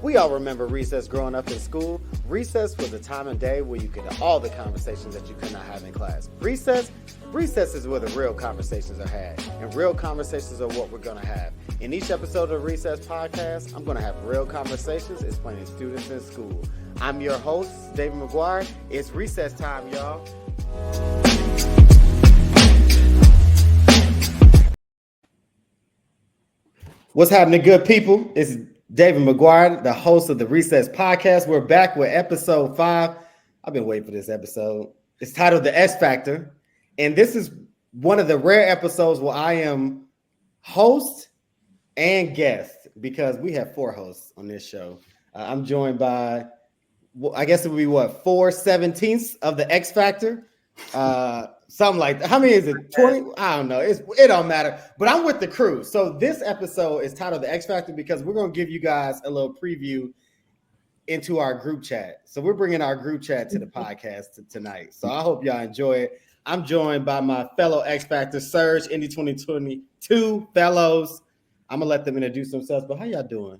We all remember recess growing up in school. Recess was a time of day where you could have all the conversations that you could not have in class. Recess is where the real conversations are had. And real conversations are what we're going to have. In each episode of the Recess Podcast, I'm going to have real conversations explaining students in school. I'm your host, David McGuire. It's recess time, y'all. What's happening, good people? It's David McGuire, the host of the Recess Podcast. We're back with episode 5. I've been waiting for this episode. It's titled The X Factor. And this is one of the rare episodes where I am host and guest, because we have 4 hosts on this show. I'm joined by, I guess it would be 4/17 of the X Factor. Something like that. How many is it? 20? I don't know. It don't matter. But I'm with the crew. So this episode is titled The X Factor because we're going to give you guys a little preview into our group chat. So we're bringing our group chat to the podcast tonight. So I hope y'all enjoy it. I'm joined by my fellow X Factor, Surge Indy 2022 fellows. I'm going to let them introduce themselves. But how y'all doing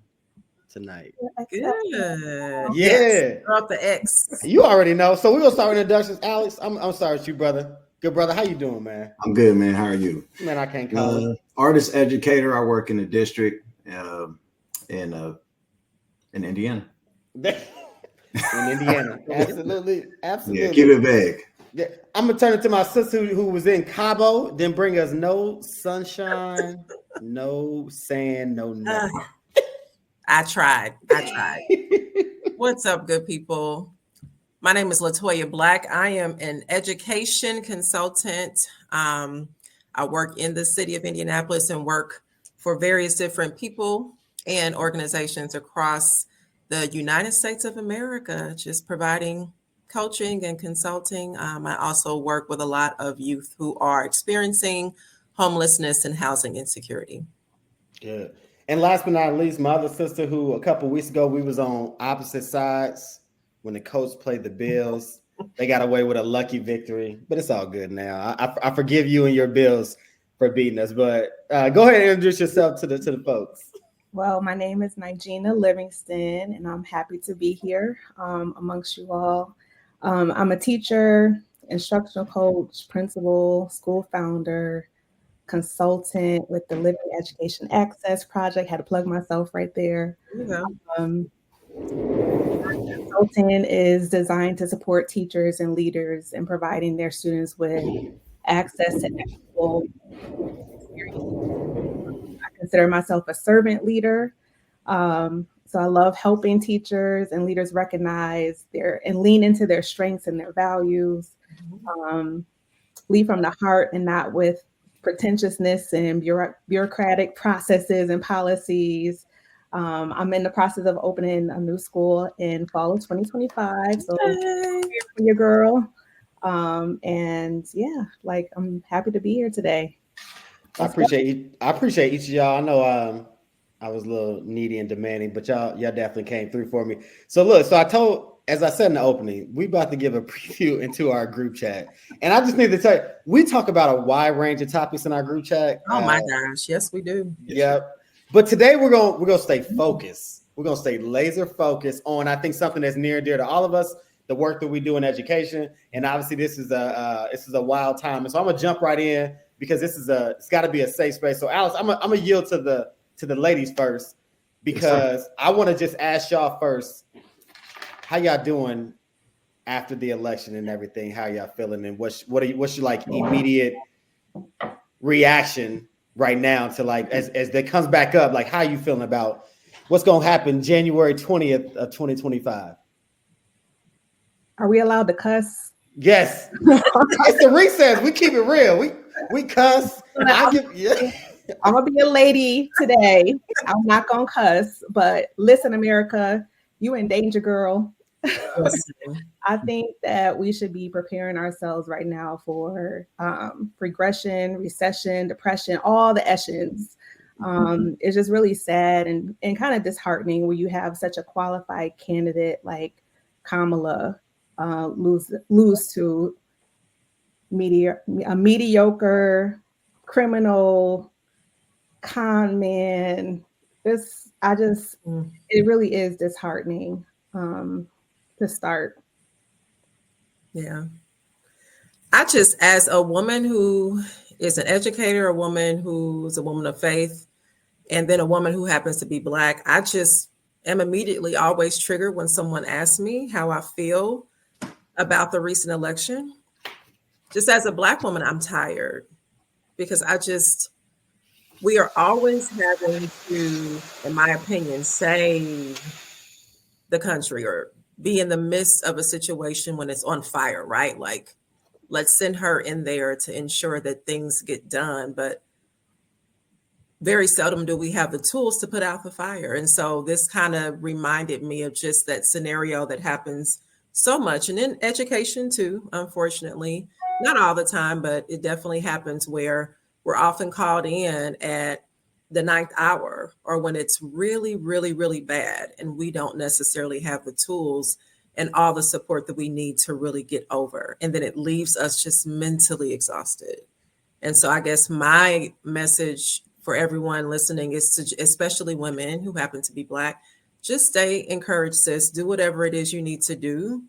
tonight? Good. Yeah. Yes. Drop the X. You already know. So we're going to start with introductions. Alex, I'm sorry with you, brother. Good brother, how you doing, man? I'm good, man. How are you? Man, I can't call it. Artist educator. I work in the district in Indiana. In Indiana, absolutely. Yeah, keep it vague. Yeah. I'm gonna turn it to my sister who was in Cabo, then bring us no sunshine, no sand, no nothing. I tried. What's up, good people? My name is LaToya Black. I am an education consultant. I work in the city of Indianapolis and work for various different people and organizations across the United States of America, just providing coaching and consulting. I also work with a lot of youth who are experiencing homelessness and housing insecurity. Good. And last but not least, my other sister, who a couple of weeks ago we was on opposite sides. When the Colts played the Bills, they got away with a lucky victory, but it's all good now. I forgive you and your Bills for beating us. But go ahead and introduce yourself to the folks. Well, my name is Nigena Livingston, and I'm happy to be here amongst you all. I'm a teacher, instructional coach, principal, school founder, consultant with the Living Education Access Project. Had to plug myself right there. Consulting is designed to support teachers and leaders in providing their students with access to equitable experiences. I consider myself a servant leader. So I love helping teachers and leaders recognize and lean into their strengths and their values, lead from the heart and not with pretentiousness and bureaucratic processes and policies. I'm in the process of opening a new school in fall of 2025. So here for your girl. And yeah, I'm happy to be here today. I appreciate each of y'all. I know I was a little needy and demanding, but y'all definitely came through for me. So look, as I said in the opening, we about to give a preview into our group chat. And I just need to tell you, we talk about a wide range of topics in our group chat. Oh my gosh, yes, we do. Yep. But today we're gonna stay focused. We're gonna stay laser focused on, I think, something that's near and dear to all of us: the work that we do in education. And obviously, this is a wild time. And so I'm gonna jump right in because it's got to be a safe space. So Alice, I'm gonna yield to the ladies first, because I want to just ask y'all first, how y'all doing after the election and everything? How y'all feeling, and what's your like immediate reaction right now to as that comes back up, how you feeling about what's going to happen January 20th of 2025? Are we allowed to cuss? Yes. It's the recess. We keep it real. We cuss. I'm gonna be a lady today. I'm not gonna cuss, but listen, America, you in danger, girl. I think that we should be preparing ourselves right now for regression, recession, depression, all the Eshens. It's just really sad and kind of disheartening when you have such a qualified candidate like Kamala lose to a mediocre criminal con man It really is disheartening to start. Yeah. I just, as a woman who is an educator, a woman who's a woman of faith, and then a woman who happens to be Black, I just am immediately always triggered when someone asks me how I feel about the recent election. Just as a Black woman, I'm tired because we are always having to, in my opinion, save the country or be in the midst of a situation when it's on fire, right? Like, let's send her in there to ensure that things get done. But very seldom do we have the tools to put out the fire. And so this kind of reminded me of just that scenario that happens so much. And in education too, unfortunately, not all the time, but it definitely happens where we're often called in at the 9th hour or when it's really, really, really bad. And we don't necessarily have the tools and all the support that we need to really get over. And then it leaves us just mentally exhausted. And so I guess my message for everyone listening is to, especially women who happen to be Black, just stay encouraged, sis. Do whatever it is you need to do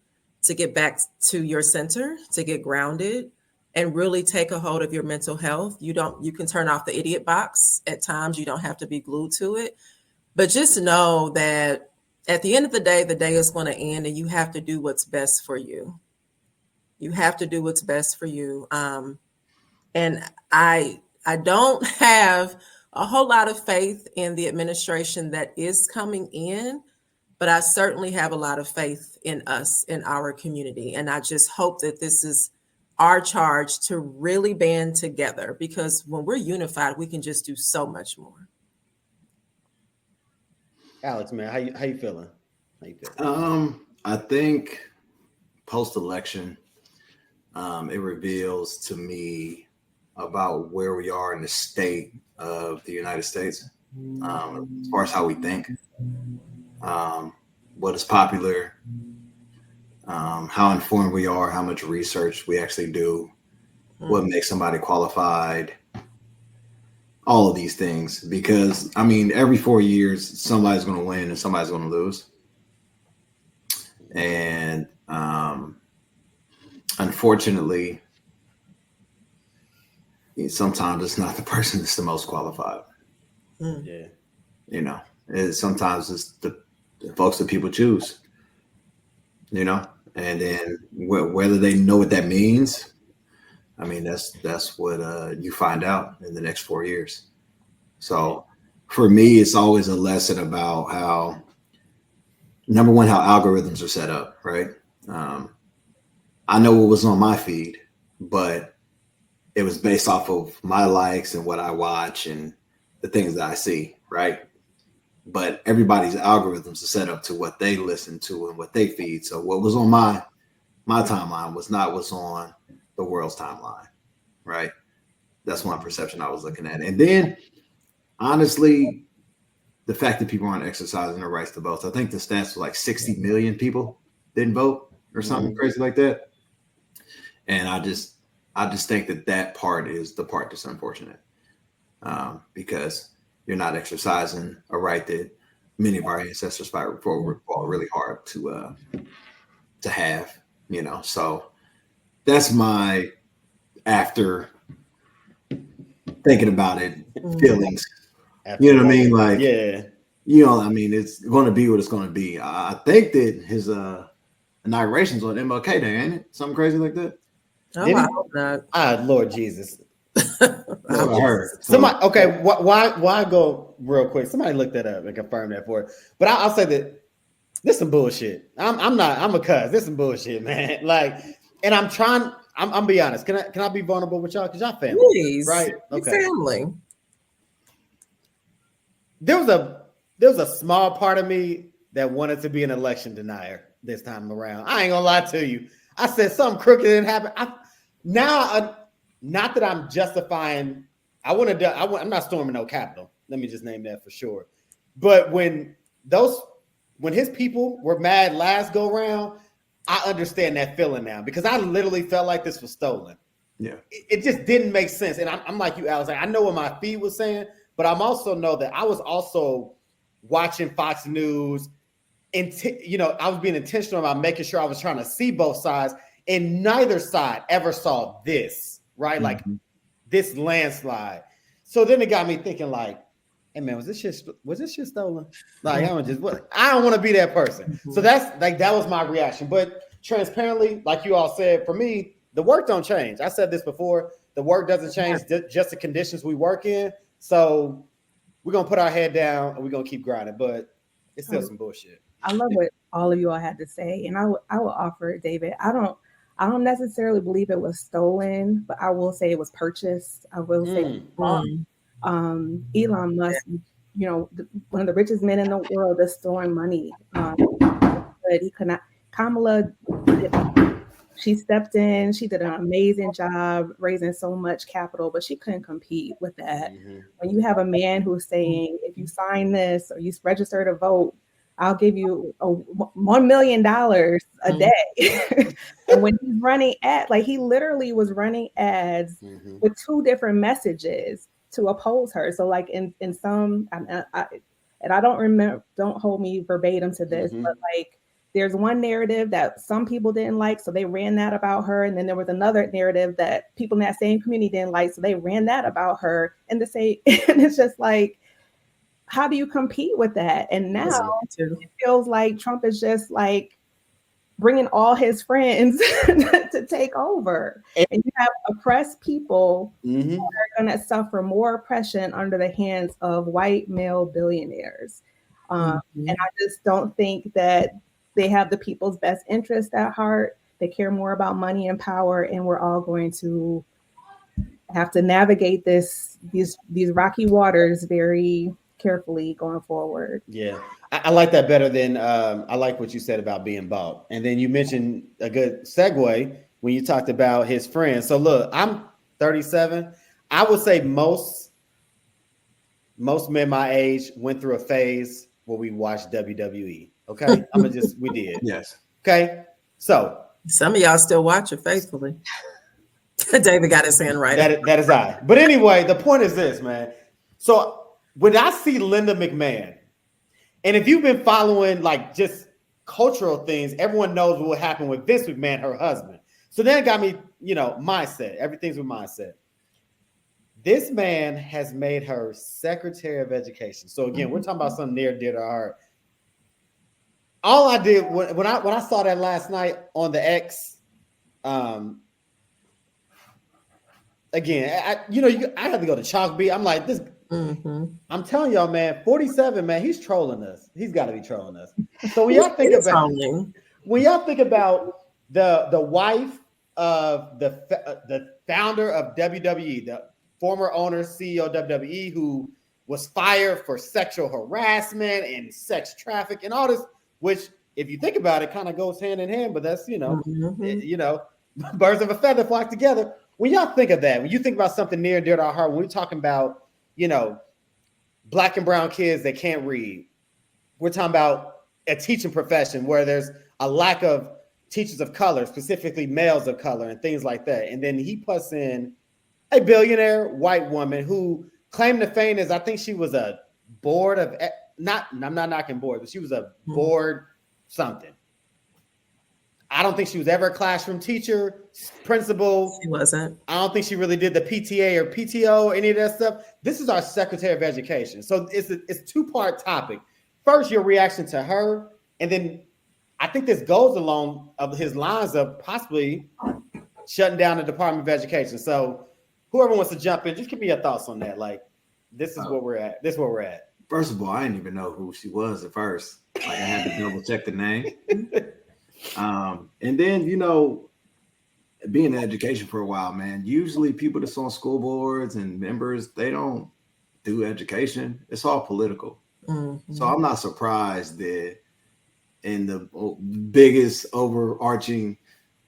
to get back to your center, to get grounded, and really take a hold of your mental health. You can turn off the idiot box at times. You don't have to be glued to it. But just know that at the end of the day is going to end and you have to do what's best for you. You have to do what's best for you. And I don't have a whole lot of faith in the administration that is coming in, but I certainly have a lot of faith in us, in our community. And I just hope that this is our charge to really band together, because when we're unified, we can just do so much more. Alex, man, how you feeling? I think post-election, it reveals to me about where we are in the state of the United States, as far as how we think, what is popular, how informed we are, how much research we actually do, what makes somebody qualified, all of these things. Because, I mean, every 4 years, somebody's going to win and somebody's going to lose. And unfortunately, sometimes it's not the person that's the most qualified. Yeah. You know, sometimes it's the folks that people choose, you know, and then whether they know what that means, I mean, that's what you find out in the next 4 years. So for me, it's always a lesson about how, number one, how algorithms are set up, right? I know what was on my feed, but it was based off of my likes and what I watch and the things that I see, right? But everybody's algorithms are set up to what they listen to and what they feed. So what was on my timeline was not what's on the world's timeline, right? That's one perception I was looking at. And then, honestly, the fact that people aren't exercising their rights to vote. So I think the stats was like 60 million people didn't vote or something crazy like that. And I just think that part is the part that's unfortunate, because you're not exercising a right that many of our ancestors fought really hard to have, you know. So that's my, after thinking about it, feelings. You know what I mean? Like, yeah, you know, I mean, it's going to be what it's going to be. I think that his inauguration's on MLK Day, ain't it? Something crazy like that. Oh, I hope not. Lord Jesus. I heard. Somebody, okay, why go real quick? Somebody look that up and confirm that for it. But I'll say that this is some bullshit. I'm a cuz. This is some bullshit, man. Like, and I'm be honest. Can I be vulnerable with y'all? Because y'all family. Please. Right? Okay. Family. There was a small part of me that wanted to be an election denier this time around. I ain't gonna lie to you. I said something crooked didn't happen. Not that I'm justifying. I'm not storming no Capitol. Let me just name that for sure. But when his people were mad last go round, I understand that feeling now, because I literally felt like this was stolen. Yeah, it just didn't make sense. And I'm like you, Alex. I know what my feed was saying, but I'm also know that I was also watching Fox News. And, I was being intentional about making sure I was trying to see both sides, and neither side ever saw this, right? Mm-hmm. Like this landslide. So then it got me thinking, like, hey man, was this shit stolen? Like, I don't want to be that person. Mm-hmm. So that's like, that was my reaction. But transparently, like you all said, for me, the work don't change. I said this before, the work doesn't change, just the conditions we work in. So we're going to put our head down and we're going to keep grinding, but it's still some bullshit. I love what all of you all had to say. And I will offer it, David. I don't necessarily believe it was stolen, but I will say it was purchased. I will say Elon Musk, one of the richest men in the world, is storing money. But he could not. Kamala, she stepped in. She did an amazing job raising so much capital, but she couldn't compete with that. Mm-hmm. When you have a man who's saying, if you sign this or you register to vote, I'll give you $1 million a day. And when he's running ads, like he literally was running ads with two different messages to oppose her. So like in some, and I don't remember, don't hold me verbatim to this, but like there's one narrative that some people didn't like, so they ran that about her. And then there was another narrative that people in that same community didn't like, so they ran that about her. And it's just like, how do you compete with that? And now it feels like Trump is just like bringing all his friends to take over. And you have oppressed people who are going to suffer more oppression under the hands of white male billionaires. And I just don't think that they have the people's best interest at heart. They care more about money and power. And we're all going to have to navigate these rocky waters very carefully going forward. Yeah, I like that better than I like what you said about being bought. And then you mentioned a good segue when you talked about his friends. So look, I'm 37. I would say most men my age went through a phase where we watched WWE. Okay, we did. Yes. Okay, so some of y'all still watch it faithfully. David got his hand right. That is I. But anyway, the point is this, man. So when I see Linda McMahon, and if you've been following like just cultural things, everyone knows what happened with Vince McMahon, her husband. So then it got me, mindset. Everything's with mindset. This man has made her Secretary of Education. So again, we're talking about something near and dear to her heart. All I did when I saw that last night on the X, again, I had to go to Chalk Beat. I'm like this. I'm telling y'all, man, 47, man, he's trolling us. He's got to be trolling us. So when y'all think about the wife of the founder of WWE, the former owner, CEO of WWE, who was fired for sexual harassment and sex trafficking and all this, which if you think about it, kind of goes hand in hand. But that's birds of a feather flock together. When y'all think of that, when you think about something near and dear to our heart, when we're talking about Black and brown kids that can't read. We're talking about a teaching profession where there's a lack of teachers of color, specifically males of color and things like that. And then he puts in a billionaire white woman who claimed to fame as, I think she was a board of, I'm not knocking board, but she was a board something. I don't think she was ever a classroom teacher, principal. She wasn't. I don't think she really did the PTA or PTO, any of that stuff. This is our Secretary of Education. So it's two-part topic. First, your reaction to her, and then I think this goes along of his lines of possibly shutting down the Department of Education. So whoever wants to jump in, just give me your thoughts on that. Like, this is where we're at. This is where we're at. First of all, I didn't even know who she was at first. Like, I had to double check the name. And then, being in education for a while, man, usually people that's on school boards and members, they don't do education. It's all political. So I'm not surprised that in the biggest overarching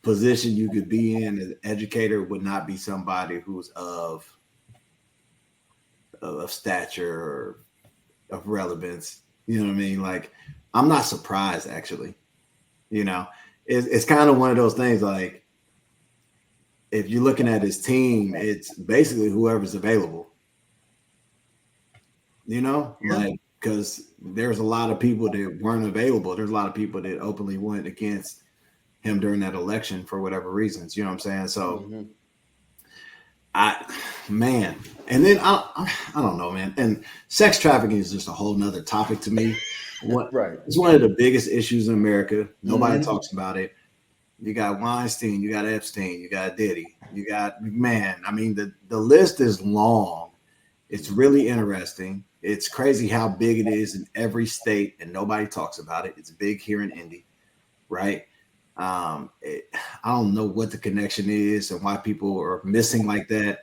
position you could be in, an educator would not be somebody who's of stature or of relevance. You know what I mean? Like, I'm not surprised, actually. It's kind of one of those things, like, if you're looking at his team, it's basically whoever's available. Like, because there's a lot of people that weren't available. There's a lot of people that openly went against him during that election for whatever reasons. You know what I'm saying? So and then I don't know, man. And sex trafficking is just a whole nother topic to me. Right. It's one of the biggest issues in America. Nobody talks about it. You got Weinstein, you got Epstein, you got Diddy, you got McMahon. I mean, the list is long. It's really interesting. It's crazy how big it is in every state, and nobody talks about it. It's big here in Indy, right? I don't know what the connection is and why people are missing like that.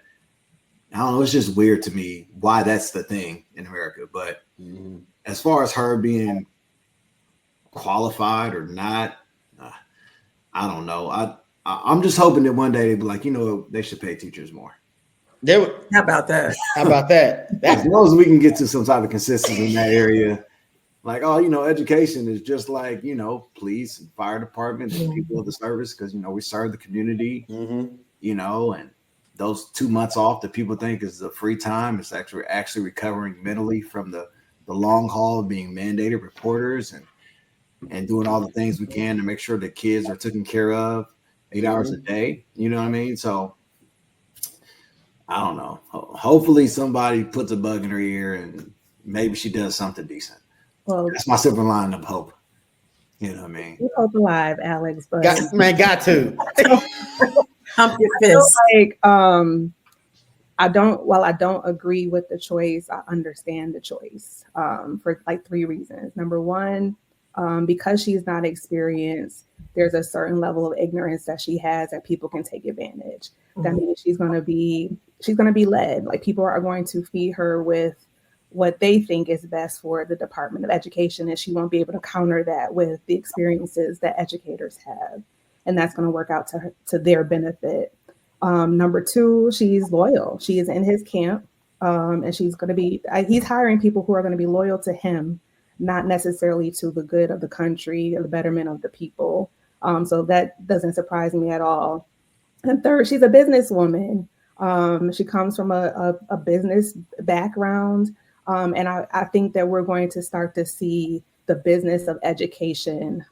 I don't know. It's just weird to me why that's the thing in America. But as far as her being qualified or not, I don't know. I'm just hoping that one day they'd be like, you know, they should pay teachers more. How about that? How about that? As long as we can get to some type of consistency in that area, like, oh, you know, education is just like, you know, police and fire department and people of the service, because, you know, we serve the community, you know, and those 2 months off that people think is the free time, it's actually recovering mentally from the long haul of being mandated reporters and doing all the things we can to make sure the kids are taken care of 8 hours a day. You know what I mean? So I don't know. Hopefully somebody puts a bug in her ear and maybe she does something decent. Well, that's my silver line of hope. You know what I mean? We hope alive, Alex. But got to. Hump your fist. Like, while I don't agree with the choice, I understand the choice for like 3 reasons. Number one, because she's not experienced, there's a certain level of ignorance that she has that people can take advantage. That means she's going to be led. Like, people are going to feed her with what they think is best for the Department of Education, and she won't be able to counter that with the experiences that educators have. And that's going to work out to their benefit. Number two, she's loyal. She is in his camp, and he's hiring people who are going to be loyal to him, not necessarily to the good of the country or the betterment of the people. So that doesn't surprise me at all. And third, she's a businesswoman. She comes from a business background. And I think that we're going to start to see the business of education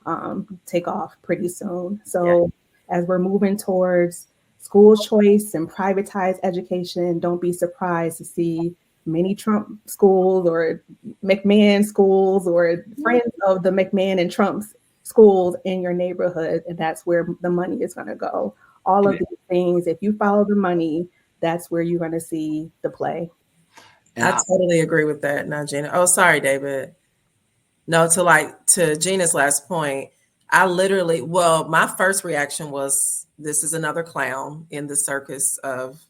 take off pretty soon. So as we're moving towards school choice and privatized education, don't be surprised to see many Trump schools or McMahon schools or friends of the McMahon and Trump's schools in your neighborhood. And that's where the money is going to go. All of these things, if you follow the money, that's where you're going to see the play. I totally agree with that, Nigena. Oh, sorry, David. No, to Gina's last point, my first reaction was, this is another clown in the circus of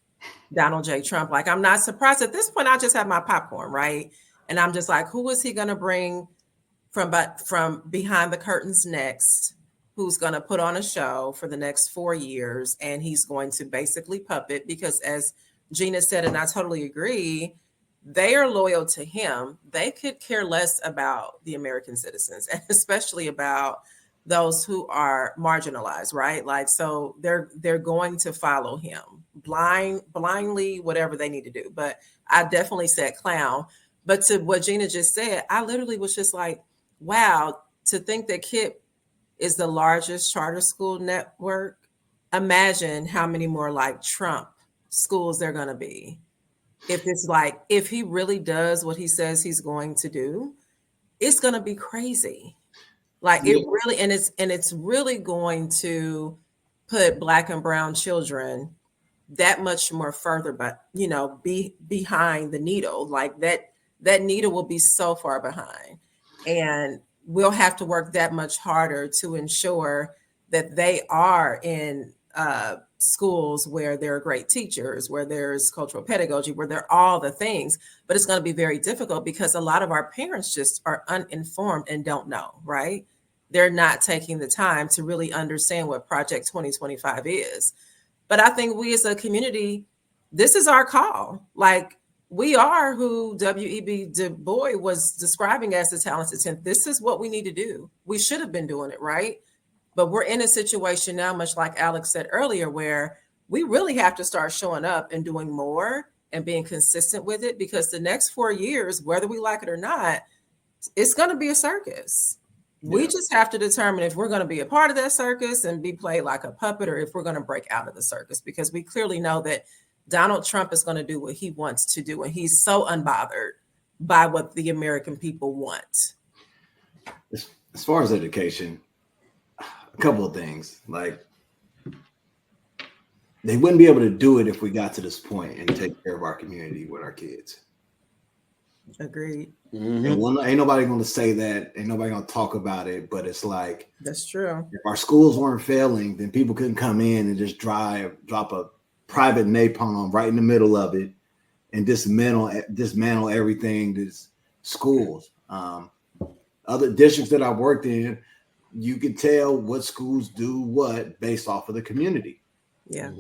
Donald J. Trump. Like, I'm not surprised at this point. I just have my popcorn, right? And I'm just like, who is he going to bring from behind the curtains next? Who's going to put on a show for the next 4 years? And he's going to basically puppet, because as Gina said, and I totally agree, they are loyal to him. They could care less about the American citizens, and especially about those who are marginalized, right? Like, so they're going to follow him blindly, whatever they need to do. But I definitely said clown. But to what Gina just said, I literally was just like, wow, to think that KIPP is the largest charter school network. Imagine how many more like Trump schools there are going to be. If he really does what he says he's going to do, it's going to be crazy. Like, it really, and it's really going to put Black and brown children that much more further, but behind the needle. Like, that needle will be so far behind, and we'll have to work that much harder to ensure that they are in schools where there are great teachers, where there's cultural pedagogy, where there are all the things. But it's going to be very difficult because a lot of our parents just are uninformed and don't know, right? They're not taking the time to really understand what Project 2025 is. But I think we as a community, this is our call. Like, we are who W.E.B. Du Bois was describing as the talented 10th. This is what we need to do. We should have been doing it, right? But we're in a situation now, much like Alex said earlier, where we really have to start showing up and doing more and being consistent with it, because the next 4 years, whether we like it or not, it's going to be a circus. We just have to determine if we're going to be a part of that circus and be played like a puppet, or if we're going to break out of the circus, because we clearly know that Donald Trump is going to do what he wants to do. And he's so unbothered by what the American people want. As far as education, a couple of things. Like, they wouldn't be able to do it if we got to this point and take care of our community with our kids. Agreed. And ain't nobody going to say that. Ain't nobody going to talk about it. But it's like, that's true. If our schools weren't failing, then people couldn't come in and just drop a private napalm right in the middle of it and dismantle everything. This schools. Other districts that I've worked in, you can tell what schools do what based off of the community. Yeah.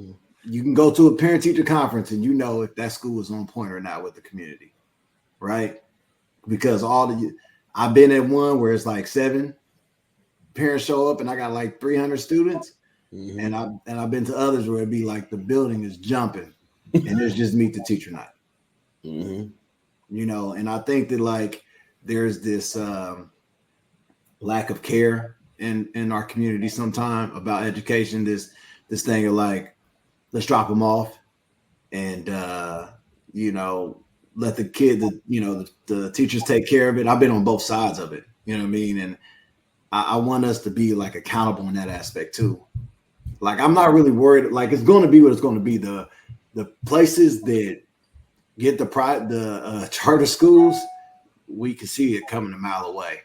You can go to a parent-teacher conference and you know if that school is on point or not with the community. Right? Because I've been at one where it's like 7 parents show up and I got like 300 students. And I've been to others where it'd be like the building is jumping and there's just meet the teacher night. You know, and I think that like there's this lack of care in our community sometime about education, this thing of like, let's drop them off and you know, let the kid, the teachers take care of it. I've been on both sides of it, you know what I mean? And I want us to be like accountable in that aspect too. Like, I'm not really worried. Like, it's going to be what it's going to be. The places that get the charter schools, we can see it coming a mile away,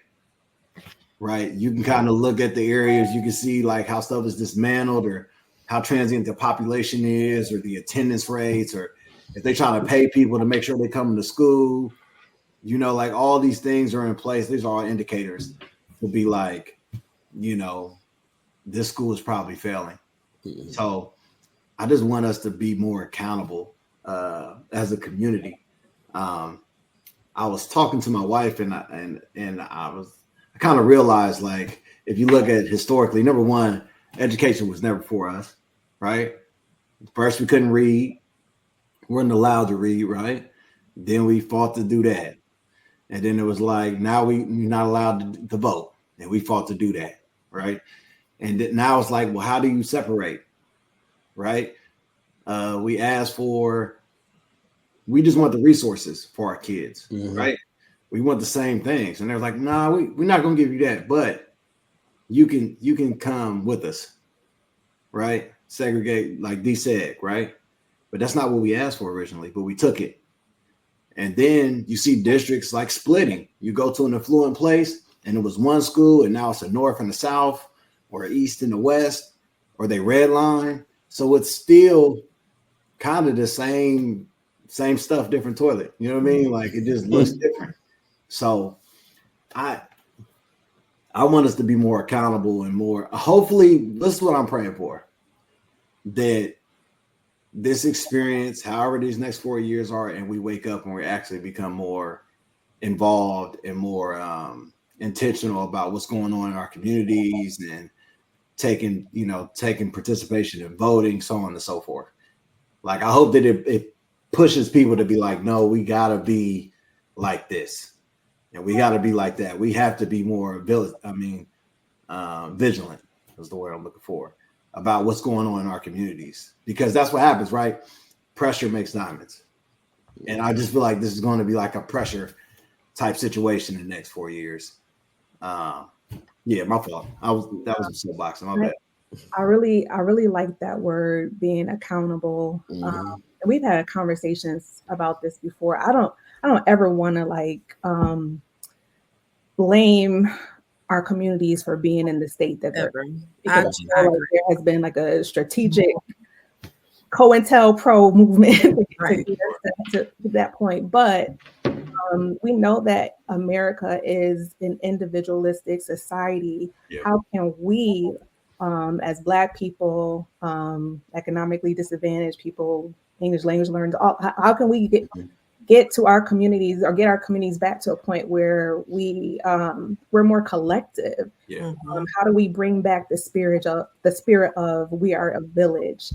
right? You can kind of look at the areas. You can see like how stuff is dismantled or how transient the population is or the attendance rates, or if they're trying to pay people to make sure they come to school, you know, like all these things are in place. These are all indicators to be like, you know, this school is probably failing. So I just want us to be more accountable as a community. I was talking to my wife and I kind of realized, like, if you look at historically, number one, education was never for us, right? First, we couldn't read. Weren't allowed to read, right? Then we fought to do that. And then it was like, now we're not allowed to vote. And we fought to do that, right? And now it's like, well, how do you separate, right? We just want the resources for our kids, right? We want the same things. And they're like, nah, we're not going to give you that, but you can come with us, right? Segregate, like deseg, right? But that's not what we asked for originally, but we took it. And then you see districts like splitting. You go to an affluent place and it was one school and now it's a north and the south, or east and the west, or they redline. So it's still kind of the same stuff, different toilet. You know what I mean? Like, it just looks different. So I want us to be more accountable and more, hopefully, this is what I'm praying for, that this experience, however these next 4 years are, and we wake up and we actually become more involved and more intentional about what's going on in our communities and taking participation in voting, so on and so forth. Like, I hope that it pushes people to be like, no, we gotta be like this, and we gotta be like that. We have to be more vigilant is the word I'm looking for, about what's going on in our communities, because that's what happens, right? Pressure makes diamonds. And I just feel like this is going to be like a pressure type situation in the next 4 years. Yeah, my fault. That was a soapbox. My bad. I really like that word, being accountable. We've had conversations about this before. I don't ever want to like blame our communities for being in the state that they're in. Because I feel like there has been like a strategic COINTELPRO movement to get to that point. But we know that America is an individualistic society. Yeah. How can we, as Black people, economically disadvantaged people, English language learners, how can we get to our communities, or get our communities back to a point where we're more collective? Yeah. How do we bring back the spirit of we are a village?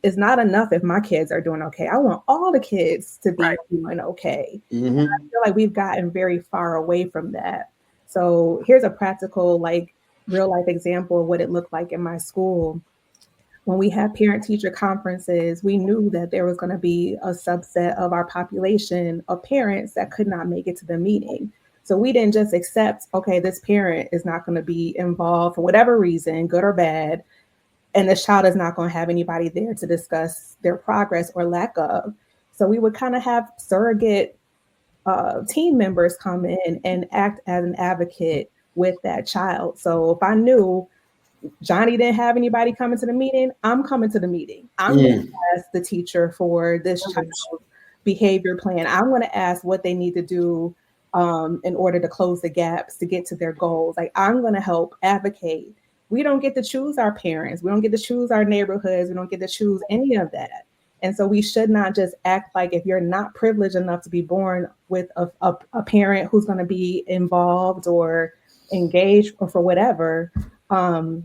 It's not enough if my kids are doing okay. I want all the kids to be doing okay. Mm-hmm. I feel like we've gotten very far away from that. So here's a practical, like real life example of what it looked like in my school. When we had parent teacher conferences, we knew that there was going to be a subset of our population of parents that could not make it to the meeting. So we didn't just accept, okay, this parent is not going to be involved for whatever reason, good or bad, and this child is not going to have anybody there to discuss their progress or lack of. So we would kind of have surrogate team members come in and act as an advocate with that child. So if I knew Johnny didn't have anybody coming to the meeting, I'm coming to the meeting. I'm going to ask the teacher for this child's behavior plan. I'm going to ask what they need to do in order to close the gaps to get to their goals. Like, I'm going to help advocate. We don't get to choose our parents. We don't get to choose our neighborhoods. We don't get to choose any of that. And so we should not just act like if you're not privileged enough to be born with a parent who's going to be involved or engaged or for whatever,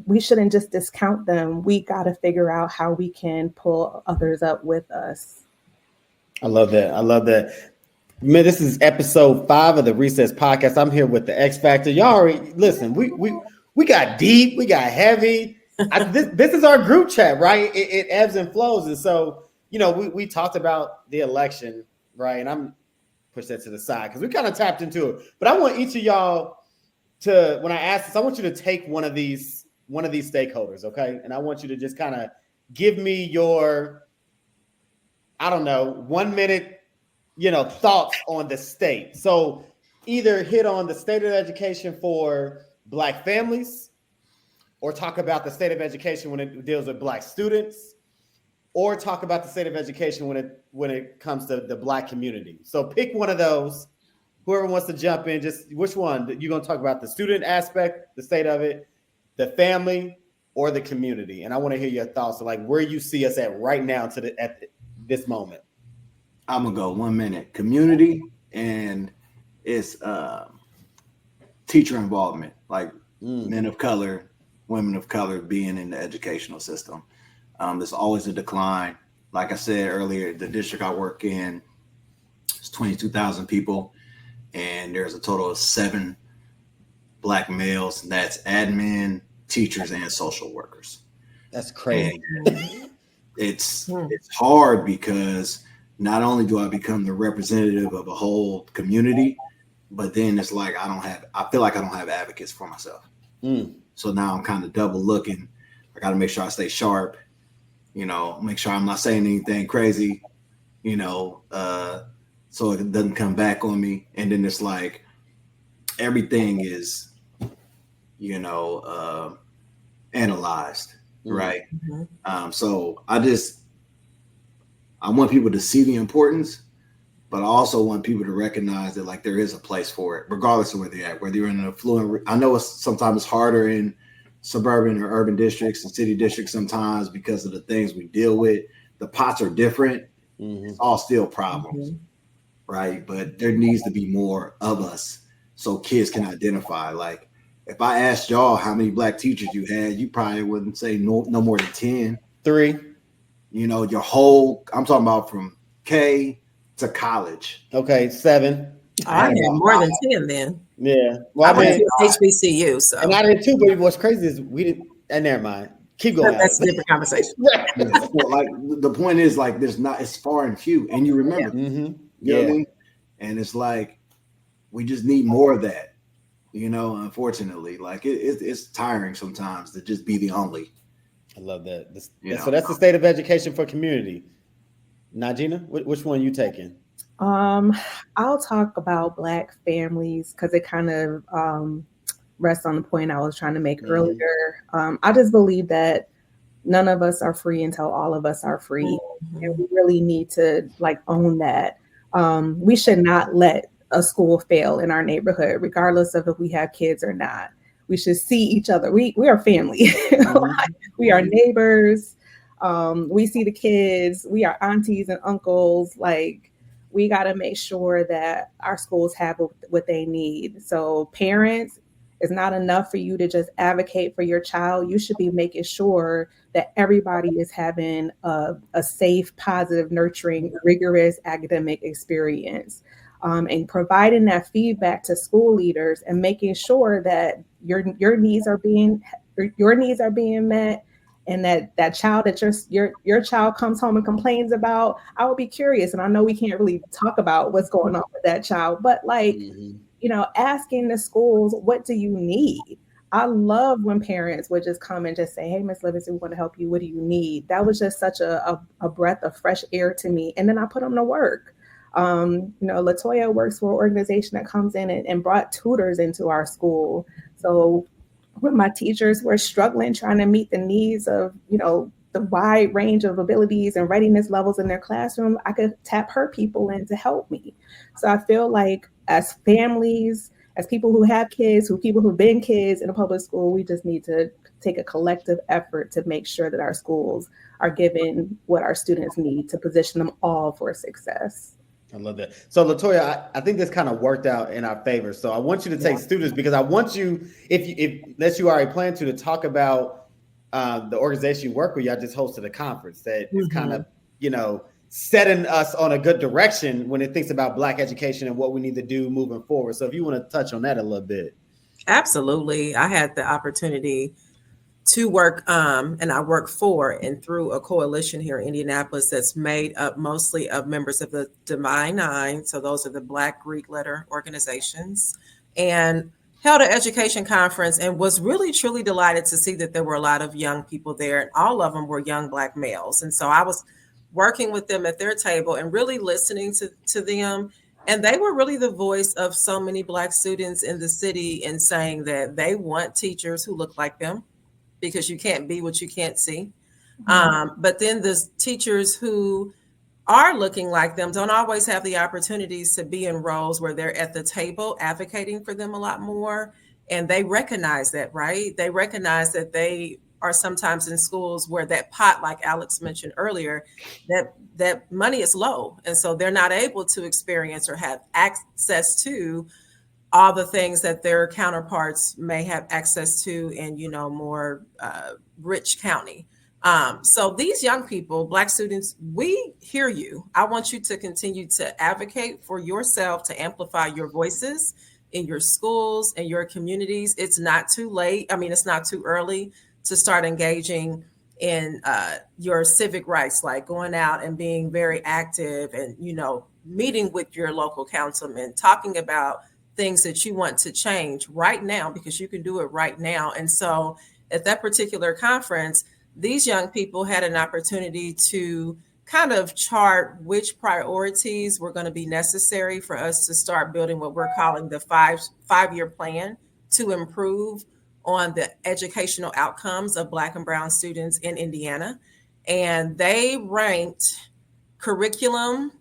we shouldn't just discount them. We got to figure out how we can pull others up with us. I love that. I love that. Man, this is episode 5 of the Recess Podcast. I'm here with the X Factor. Y'all already listen. We got deep. We got heavy. This is our group chat, right? It ebbs and flows, and so we talked about the election, right? And I'm push that to the side because we kind of tapped into it. But I want each of y'all to, when I ask this, I want you to take one of these stakeholders, okay? And I want you to just kind of give me your, 1 minute, thoughts on the state. So either hit on the state of education for Black families, or talk about the state of education when it deals with Black students, or talk about the state of education when it comes to the Black community. So pick one of those. Whoever wants to jump in, just which one? You're going to talk about the student aspect, the state of it, the family, or the community. And I want to hear your thoughts on like where you see us at right now at this moment. I'm going to go 1 minute. Community, and it's teacher involvement, like men of color, women of color being in the educational system. There's always a decline. Like I said earlier, the district I work in is 22,000 people, and there's a total of 7 Black males. That's admin, teachers, and social workers. That's crazy. And it's hard because not only do I become the representative of a whole community, but then it's like I feel like I don't have advocates for myself. So now I'm kind of double looking. I got to make sure I stay sharp, make sure I'm not saying anything crazy, so it doesn't come back on me. And then it's like everything is, analyzed, right? So I want people to see the importance, but I also want people to recognize that like there is a place for it, regardless of where they're at, whether you're in an affluent. I know sometimes it's harder in suburban or urban districts and city districts sometimes because of the things we deal with. The pots are different. It's all still problems, right? But there needs to be more of us so kids can identify. Like if I asked y'all how many Black teachers you had, you probably wouldn't say no more than 10. 3. Your whole, I'm talking about from K to college. Okay, 7. I had more than 10 then. Yeah. Well, I went to HBCU, so. And I did too, but what's crazy is we didn't, and never mind. Keep going. That's a different conversation. Well, like the point is like it's far and few, and you remember. You know what I mean? And it's like we just need more of that. Unfortunately, like it's tiring sometimes to just be the only. I love that. So that's the state of education for community. Nigena, which one are you taking? I'll talk about Black families because it kind of rests on the point I was trying to make earlier. I just believe that none of us are free until all of us are free. And we really need to like own that. We should not let a school fail in our neighborhood, regardless of if we have kids or not. We should see each other. We are family. We are neighbors. We see the kids. We are aunties and uncles. Like, we got to make sure that our schools have what they need. So parents, It's not enough for you to just advocate for your child. You should be making sure that everybody is having a safe, positive, nurturing, rigorous academic experience. And providing that feedback to school leaders and making sure that your needs are being met, and that child that your child comes home and complains about, I would be curious. And I know we can't really talk about what's going on with that child, but like, asking the schools, what do you need? I love when parents would just come and just say, hey, Miss Livingston, we want to help you. What do you need? That was just such a breath of fresh air to me. And then I put them to work. LaToya works for an organization that comes in and brought tutors into our school. So when my teachers were struggling, trying to meet the needs of, the wide range of abilities and readiness levels in their classroom, I could tap her people in to help me. So I feel like as families, as people who have kids, people who've been kids in a public school, we just need to take a collective effort to make sure that our schools are given what our students need to position them all for success. I love that. So LaToya, I think this kind of worked out in our favor. So I want you to take students, because I want you, unless you already plan to talk about the organization you work with. Y'all just hosted a conference that is kind of, setting us on a good direction when it thinks about Black education and what we need to do moving forward. So if you want to touch on that a little bit. Absolutely. I had the opportunity to work, and I work for and through a coalition here in Indianapolis that's made up mostly of members of the Divine Nine. So those are the Black Greek letter organizations, and held an education conference and was really, truly delighted to see that there were a lot of young people there, and all of them were young Black males. And so I was working with them at their table and really listening to them. And they were really the voice of so many Black students in the city, and saying that they want teachers who look like them, because you can't be what you can't see. But then the teachers who are looking like them don't always have the opportunities to be in roles where they're at the table advocating for them a lot more. And they recognize that, right? They recognize that they are sometimes in schools where that pot, like Alex mentioned earlier, that money is low. And so they're not able to experience or have access to all the things that their counterparts may have access to in, more rich county. So these young people, Black students, we hear you. I want you to continue to advocate for yourself, to amplify your voices in your schools and your communities. It's not too late. I mean, it's not too early to start engaging in your civic rights, like going out and being very active and, meeting with your local councilman, talking about things that you want to change right now, because you can do it right now. And so at that particular conference, these young people had an opportunity to kind of chart which priorities were going to be necessary for us to start building what we're calling the five-year plan to improve on the educational outcomes of Black and Brown students in Indiana. And they ranked curriculum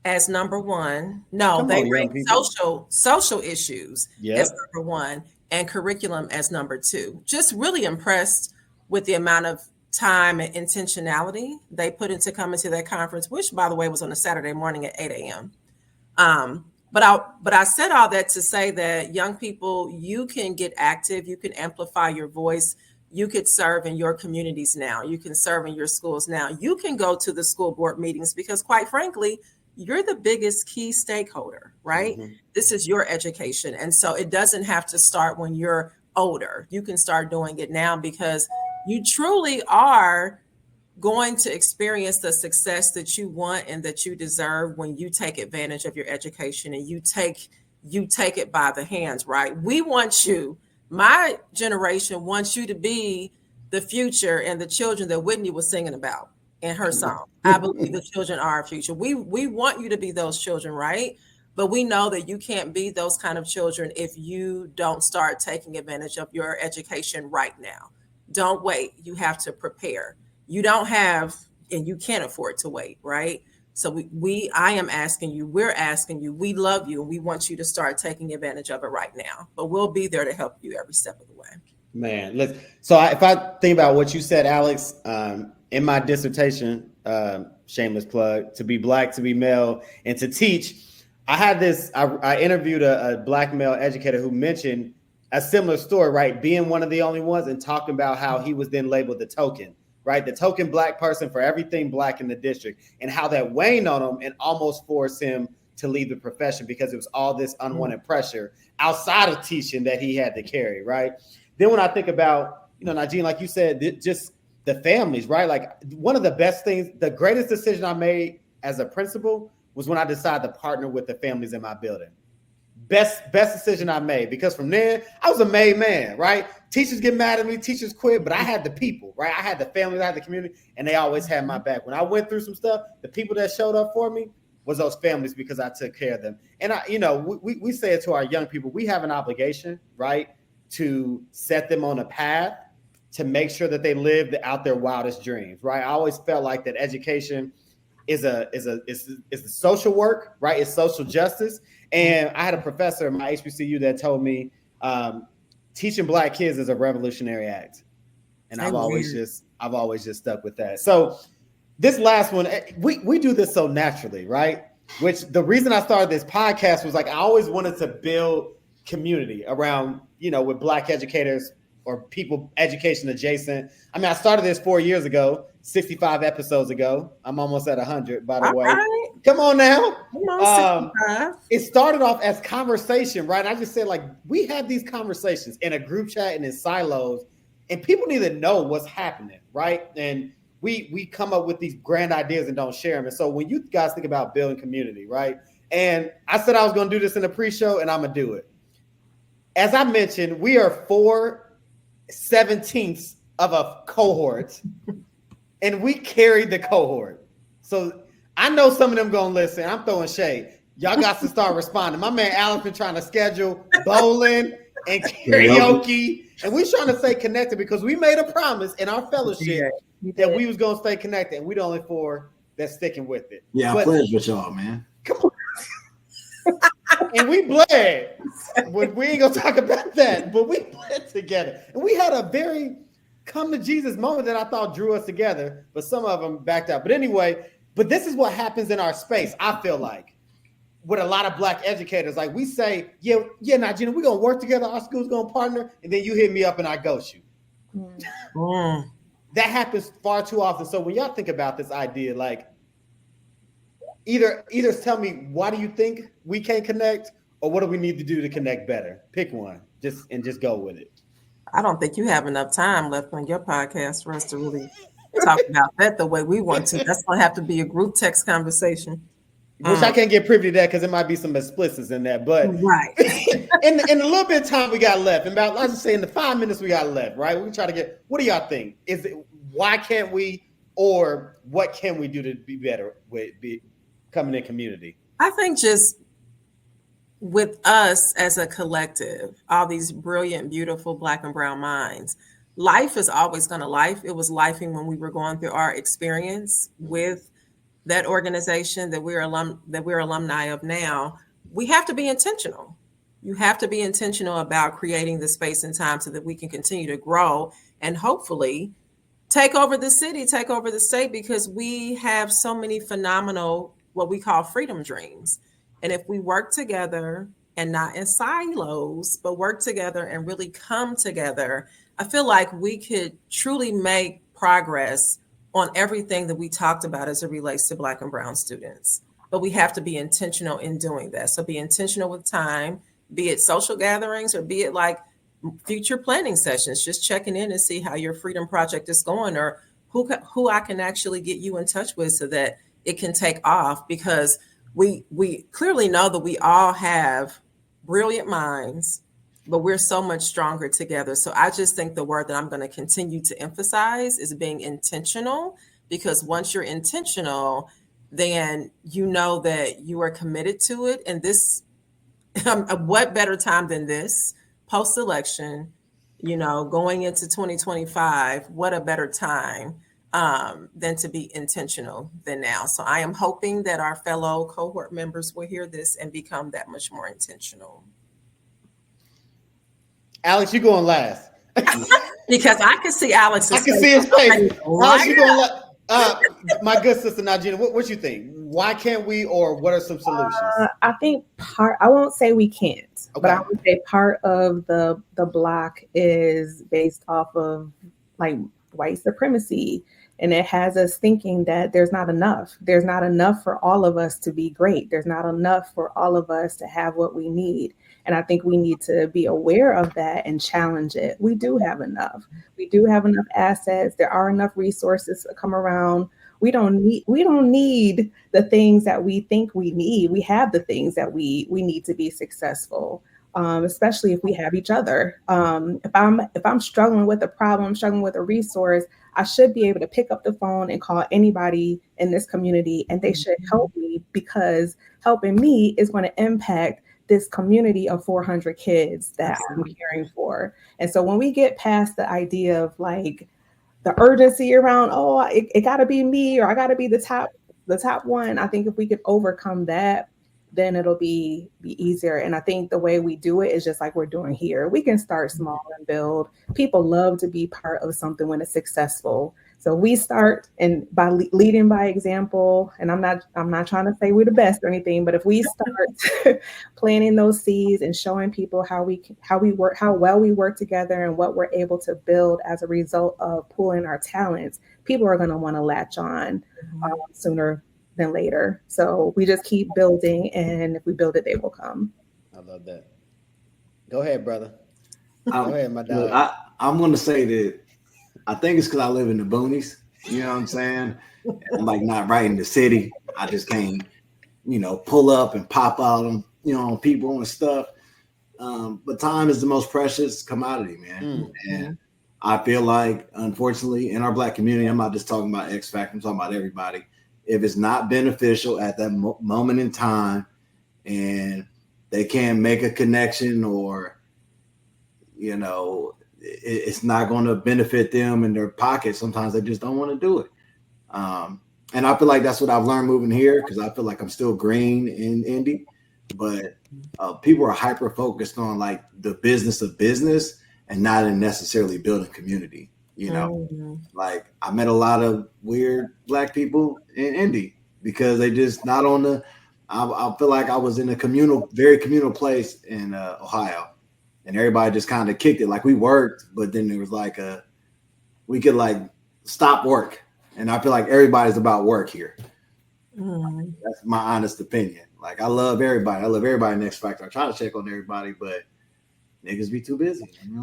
as number one. No, they ranked social issues as number one, and curriculum as number two. Just really impressed with the amount of time and intentionality they put into coming to that conference, which, by the way, was on a Saturday morning at 8 a.m. But I said all that to say that young people, you can get active, you can amplify your voice, you could serve in your communities now, you can serve in your schools now, you can go to the school board meetings, because quite frankly, you're the biggest key stakeholder, right? This is your education. And so it doesn't have to start when you're older. You can start doing it now, because you truly are going to experience the success that you want and that you deserve when you take advantage of your education and you take it by the hands, right? We want you, my generation wants you to be the future and the children that Whitney was singing about in her song. I believe the children are our future. We want you to be those children, right? But we know that you can't be those kind of children if you don't start taking advantage of your education right now. Don't wait. You have to prepare. You don't have, and you can't afford to wait, right? So I am asking you, we're asking you, we love you, and we want you to start taking advantage of it right now. But we'll be there to help you every step of the way. Man, if I think about what you said, Alex, in my dissertation, shameless plug, to be Black, to be male, and to teach, I interviewed a Black male educator who mentioned a similar story, right? Being one of the only ones and talking about how he was then labeled the token, right? The token Black person for everything Black in the district, and how that waned on him and almost forced him to leave the profession because it was all this unwanted pressure outside of teaching that he had to carry, right? Then when I think about, Nigena, like you said, just the families, right? Like one of the best things, the greatest decision I made as a principal was when I decided to partner with the families in my building. Best decision I made, because from there, I was a made man, right? Teachers get mad at me, teachers quit, but I had the people, right? I had the families, I had the community, and they always had my back. When I went through some stuff, the people that showed up for me was those families because I took care of them. And we say it to our young people, we have an obligation, right, to set them on a path to make sure that they live out their wildest dreams, right? I always felt like that education is a social work, right? It's social justice. And I had a professor in my HBCU that told me teaching Black kids is a revolutionary act. And I've always just stuck with that. So this last one, we do this so naturally, right? Which the reason I started this podcast was like I always wanted to build community around, with Black educators or people education adjacent. I mean, I started this 4 years ago, 65 episodes ago. I'm almost at 100, by the way. Right. Come on now. Come on, 65. It started off as conversation, right? I just said, like, we have these conversations in a group chat and in silos, and people need to know what's happening, right? And we come up with these grand ideas and don't share them. And so when you guys think about building community, right? And I said I was going to do this in the pre-show, and I'm going to do it. As I mentioned, we are 4/17 of a cohort, and we carried the cohort. So I know some of them going to listen. I'm throwing shade. Y'all got to start responding. My man Alex been trying to schedule bowling and karaoke, and we're trying to stay connected because we made a promise in our fellowship that we was going to stay connected, and we the only 4 that's sticking with it. Yeah, I pledge with y'all, man. Come on. And we bled. We ain't gonna talk about that, but we bled together. And we had a very come to Jesus moment that I thought drew us together, but some of them backed out. But anyway, this is what happens in our space, I feel like, with a lot of Black educators. Like we say, Nigena, we're gonna work together, our school's gonna partner, and then you hit me up and I ghost you. That happens far too often. So when y'all think about this idea, like, Either tell me, why do you think we can't connect, or what do we need to do to connect better? Pick one, just go with it. I don't think you have enough time left on your podcast for us to really talk about that the way we want to. That's going to have to be a group text conversation. Which I can't get privy to that because there might be some explicits in that. But right. in the little bit of time we got left, about, let's just say in the 5 minutes we got left, right? We try to get, what do y'all think? Why can't we, or what can we do to be better with coming in community? I think just with us as a collective, all these brilliant, beautiful Black and brown minds, life is always going to life. It was lifing when we were going through our experience with that organization that we're alumni of now. We have to be intentional. You have to be intentional about creating the space and time so that we can continue to grow and hopefully take over the city, take over the state, because we have so many phenomenal what we call freedom dreams. And if we work together and not in silos, but work together and really come together, I feel like we could truly make progress on everything that we talked about as it relates to Black and brown students. But we have to be intentional in doing that. So be intentional with time, be it social gatherings or be it like future planning sessions, just checking in and see how your freedom project is going, or who I can actually get you in touch with so that it can take off, because we clearly know that we all have brilliant minds, but we're so much stronger together. So I just think the word that I'm going to continue to emphasize is being intentional, because once you're intentional, then you know that you are committed to it. And this, what better time than this post-election, going into 2025, what a better time than to be intentional than now. So I am hoping that our fellow cohort members will hear this and become that much more intentional. Alex, you going last. Because I can see Alex's I can see his face. Alex, you going last. My good sister Nigena, what you think? why can't we, or what are some solutions? I think I won't say we can't, but I Okay. would say part of the block is based off of like white supremacy. And it has us thinking that there's not enough. There's not enough for all of us to be great. There's not enough for all of us to have what we need. And I think we need to be aware of that and challenge it. We do have enough. We do have enough assets. There are enough resources to come around. We don't need the things that we think we need. We have the things that we need to be successful. Especially if we have each other. If I'm struggling with a problem, struggling with a resource, I should be able to pick up the phone and call anybody in this community, and they should help me, because helping me is going to impact this community of 400 kids that I'm caring for. And so when we get past the idea of like the urgency around, oh, it got to be me, or I got to be the top one, I think if we could overcome that, then it'll be easier. And I think the way we do it is just like we're doing here. We can start small and build. People love to be part of something when it's successful. So we start and by leading by example. And I'm not trying to say we're the best or anything, but if we start planting those seeds and showing people how we work, how well we work together, and what we're able to build as a result of pooling our talents, people are going to want to latch on sooner than later. So we just keep building, and if we build it, they will come. I love that. Go ahead, brother. Go ahead, my dog. I'm going to say that I think it's because I live in the boonies. You know what I'm saying? I'm like not right in the city. I just can't, pull up and pop out on, on people and stuff. But time is the most precious commodity, man. And I feel like, unfortunately, in our Black community, I'm not just talking about X Factor, I'm talking about everybody. If it's not beneficial at that moment in time, and they can't make a connection, or, it's not going to benefit them in their pocket, sometimes they just don't want to do it. And I feel like that's what I've learned moving here, because I feel like I'm still green in Indy, but people are hyper focused on like the business of business and not in necessarily building community. Like I met a lot of weird Black people in Indy because they just not on the. I feel like I was in a very communal place in Ohio, and everybody just kind of kicked it. Like we worked, but then there was like we could like stop work, and I feel like everybody's about work here. That's my honest opinion. Like I love everybody. I love everybody in X Factor. I try to check on everybody, but niggas be too busy. And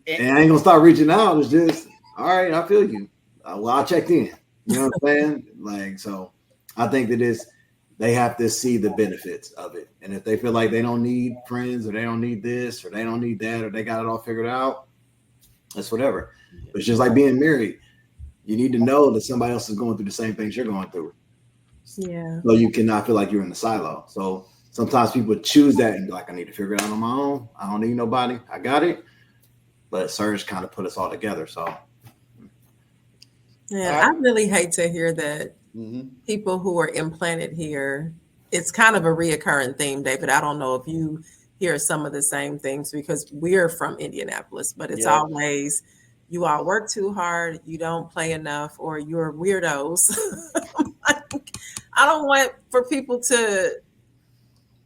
I ain't gonna start reaching out. It's just, all right, I feel you. Well, I checked in. You know what I'm saying? Like, so I think that they have to see the benefits of it. And if they feel like they don't need friends, or they don't need this, or they don't need that, or they got it all figured out, that's whatever. But it's just like being married. You need to know that somebody else is going through the same things you're going through. Yeah. So you cannot feel like you're in the silo. So sometimes people choose that and be like, I need to figure it out on my own. I don't need nobody. I got it. But Surge kind of put us all together. So, yeah, I really hate to hear that people who are implanted here, it's kind of a reoccurring theme, David. I don't know if you hear some of the same things, because we're from Indianapolis, but it's always, you all work too hard, you don't play enough, or you're weirdos. I don't want for people to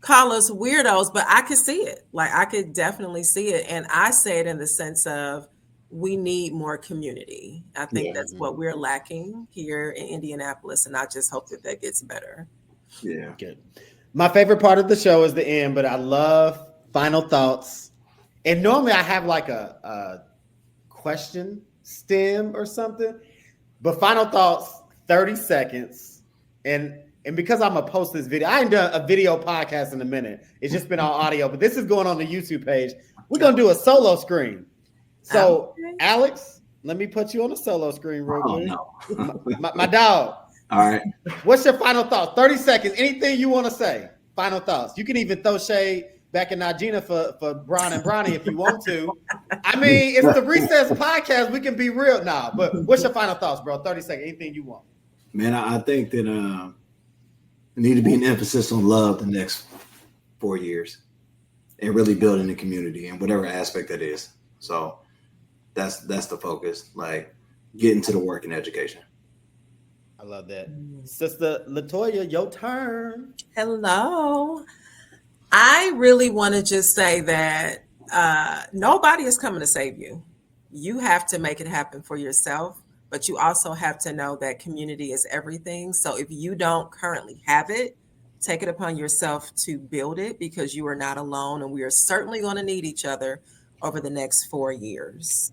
call us weirdos, but I could see it. Like I could definitely see it. And I say it in the sense of we need more community. I think that's what we're lacking here in Indianapolis. And I just hope that gets better. Yeah. Good. My favorite part of the show is the end, but I love final thoughts. And normally I have like a question stem or something, but final thoughts, 30 seconds. And because I'm going to post this video, I ain't done a video podcast in a minute. It's just been all audio, but this is going on the YouTube page. We're going to do a solo screen. So, Alex, let me put you on a solo screen real quick. No. my dog. All right. What's your final thoughts? 30 seconds. Anything you want to say? Final thoughts. You can even throw shade back in Nigena for Bron and Bronny if you want to. I mean, it's the Recess podcast. We can be real now. But what's your final thoughts, bro? 30 seconds. Anything you want. Man, I think that there need to be an emphasis on love the next 4 years and really building the community in whatever aspect that is. So that's the focus, like getting to the work in education. I love that. Sister LaToya, your turn. Hello. I really want to just say that nobody is coming to save you. You have to make it happen for yourself, but you also have to know that community is everything. So if you don't currently have it, take it upon yourself to build it, because you are not alone, and we are certainly going to need each other over the next 4 years.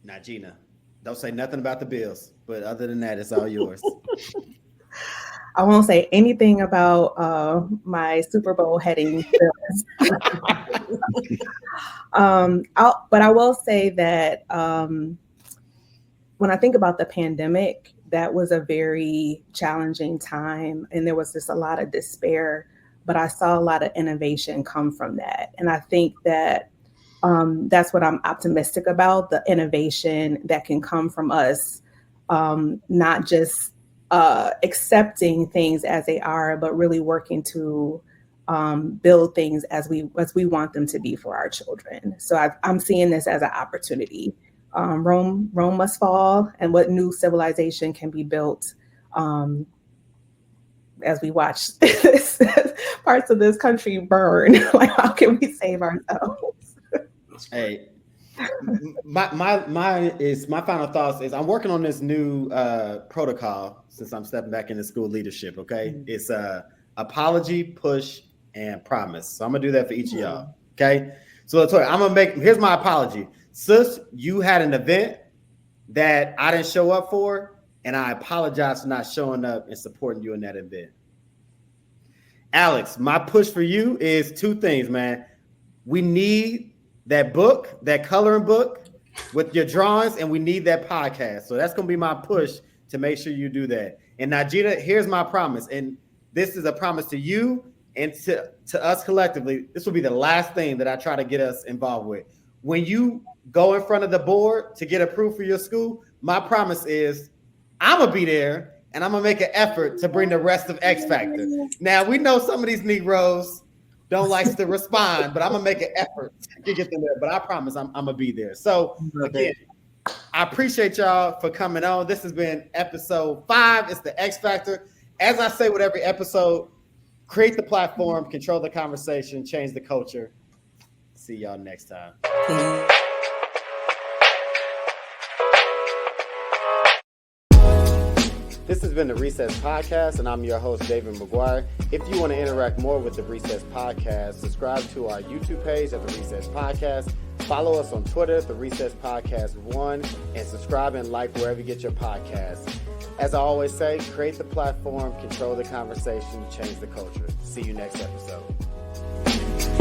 Nigena, don't say nothing about the Bills, but other than that, it's all yours. I won't say anything about my Super Bowl heading. But I will say that when I think about the pandemic, that was a very challenging time, and there was just a lot of despair, but I saw a lot of innovation come from that. And I think that that's what I'm optimistic about, the innovation that can come from us, not just accepting things as they are, but really working to build things as we want them to be for our children. So I'm seeing this as an opportunity. Rome must fall, and what new civilization can be built as we watch parts of this country burn. Like, how can we save ourselves? Hey, my final thoughts is I'm working on this new protocol since I'm stepping back into school leadership. Okay, it's apology, push, and promise. So I'm gonna do that for each of y'all. Okay, so LaToya, here's my apology. Sis, you had an event that I didn't show up for, and I apologize for not showing up and supporting you in that event. Alex, my push for you is two things, man. We need that book, that coloring book with your drawings, and we need that podcast. So that's going to be my push to make sure you do that. And Nigena, here's my promise. And this is a promise to you and to us collectively. This will be the last thing that I try to get us involved with. When you go in front of the board to get approved for your school, my promise is I'm going to be there, and I'm going to make an effort to bring the rest of X Factor. Now, we know some of these Negroes don't like to respond, but I'm going to make an effort to get them there. But I promise I'm going to be there. So, again, I appreciate y'all for coming on. This has been episode 5. It's the X Factor. As I say with every episode, create the platform, control the conversation, change the culture. See y'all next time. This has been the Recess Podcast, and I'm your host, David McGuire. If you want to interact more with the Recess Podcast, subscribe to our YouTube page at the Recess Podcast. Follow us on Twitter, the Recess Podcast 1, and subscribe and like wherever you get your podcasts. As I always say, create the platform, control the conversation, change the culture. See you next episode.